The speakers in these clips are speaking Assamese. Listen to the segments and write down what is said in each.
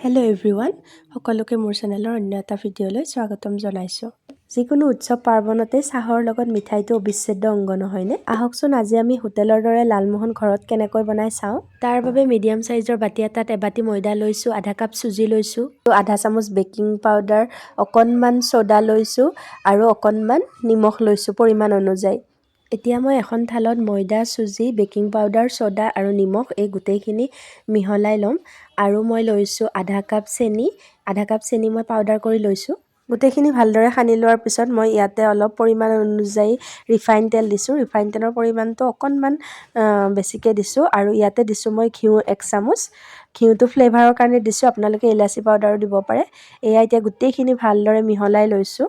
হেল্ল' এভৰিৱান, সকলোকে মোৰ চেনেলৰ অন্য এটা ভিডিঅ'লৈ স্বাগতম জনাইছোঁ। যিকোনো উৎসৱ পাৰ্বণতে চাহৰ লগত মিঠাইটো অবিচ্ছেদ্য অংগ নহয়নে? আহকচোন আজি আমি হোটেলৰ দৰে লালমোহন ঘৰত কেনেকৈ বনাই চাওঁ। তাৰ বাবে মিডিয়াম চাইজৰ বাটি এটাত এবাটি ময়দা লৈছোঁ, আধা কাপ চুজি লৈছোঁ, আধা চামুচ বেকিং পাউডাৰ, অকণমান ছ'ডা লৈছোঁ আৰু অকণমান নিমখ লৈছোঁ পৰিমাণ অনুযায়ী। এতিয়া মই এখন থালত ময়দা, চুজি, বেকিং পাউডাৰ, ছ'ডা আৰু নিমখ এই গোটেইখিনি মিহলাই ল'ম আৰু মই লৈছোঁ আধা কাপ চেনি মই পাউডাৰ কৰি লৈছোঁ। গোটেইখিনি ভালদৰে সানি লোৱাৰ পিছত মই ইয়াতে অলপ পৰিমাণ অনুযায়ী ৰিফাইন তেল দিছোঁ। ৰিফাইন তেলৰ পৰিমাণটো অকণমান বেছিকৈ দিছোঁ আৰু ইয়াতে দিছোঁ মই ঘিউ 1 চামুচ। ঘিউটো ফ্লেভাৰৰ কাৰণে দিছোঁ, আপোনালোকে ইলাচি পাউডাৰো দিব পাৰে। এয়া এতিয়া গোটেইখিনি ভালদৰে মিহলাই লৈছোঁ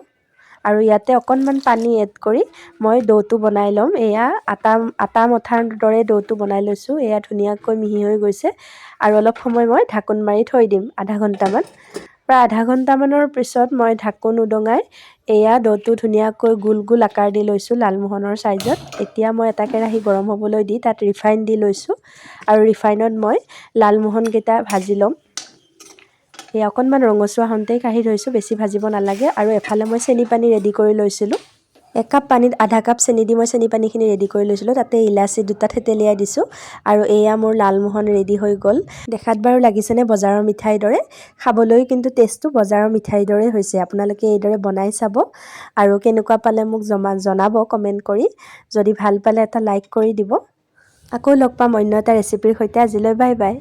আৰু ইয়াতে অকণমান পানী এড কৰি মই ডোটো বনাই ল'ম। এয়া আটা মঠাৰ দৰে ডোটো বনাই লৈছোঁ। এয়া ধুনীয়াকৈ মিহি হৈ গৈছে আৰু অলপ সময় মই ঢাকোন মাৰি থৈ দিম আধা ঘণ্টামান। প্ৰায় আধা ঘণ্টামানৰ পিছত মই ঢাকোন উদঙাই এয়া ডোটো ধুনীয়াকৈ গোল গোল আকাৰ দি লৈছোঁ লালমোহনৰ চাইজত। এতিয়া মই এটা কেৰাহী গৰম হ'বলৈ দি তাত ৰিফাইন দি লৈছোঁ আৰু ৰিফাইনত মই লালমোহনকেইটা ভাজি ল'ম। এয়া অকণমান ৰঙচুৱা হওঁতেই কাঢ়ি থৈছোঁ, বেছি ভাজিব নালাগে। আৰু এফালে মই চেনি পানী ৰেডি কৰি লৈছিলোঁ। 1 কাপ পানীত আধা কাপ চেনি দি মই চেনি পানীখিনি ৰেডি কৰি লৈছিলোঁ। তাতে ইলাচি 2টা থেতেলিয়াই দিছোঁ আৰু এয়া মোৰ লালমোহন ৰেডি হৈ গ'ল। দেখাত বাৰু লাগিছেনে বজাৰৰ মিঠাইৰ দৰে? খাবলৈ কিন্তু টেষ্টটো বজাৰৰ মিঠাইৰ দৰে হৈছে। আপোনালোকে এইদৰে বনাই চাব আৰু কেনেকুৱা পালে মোক জনাব কমেণ্ট কৰি। যদি ভাল পালে এটা লাইক কৰি দিব। আকৌ লগ পাম অন্য এটা ৰেচিপিৰ সৈতে। আজিলৈ বাই বাই।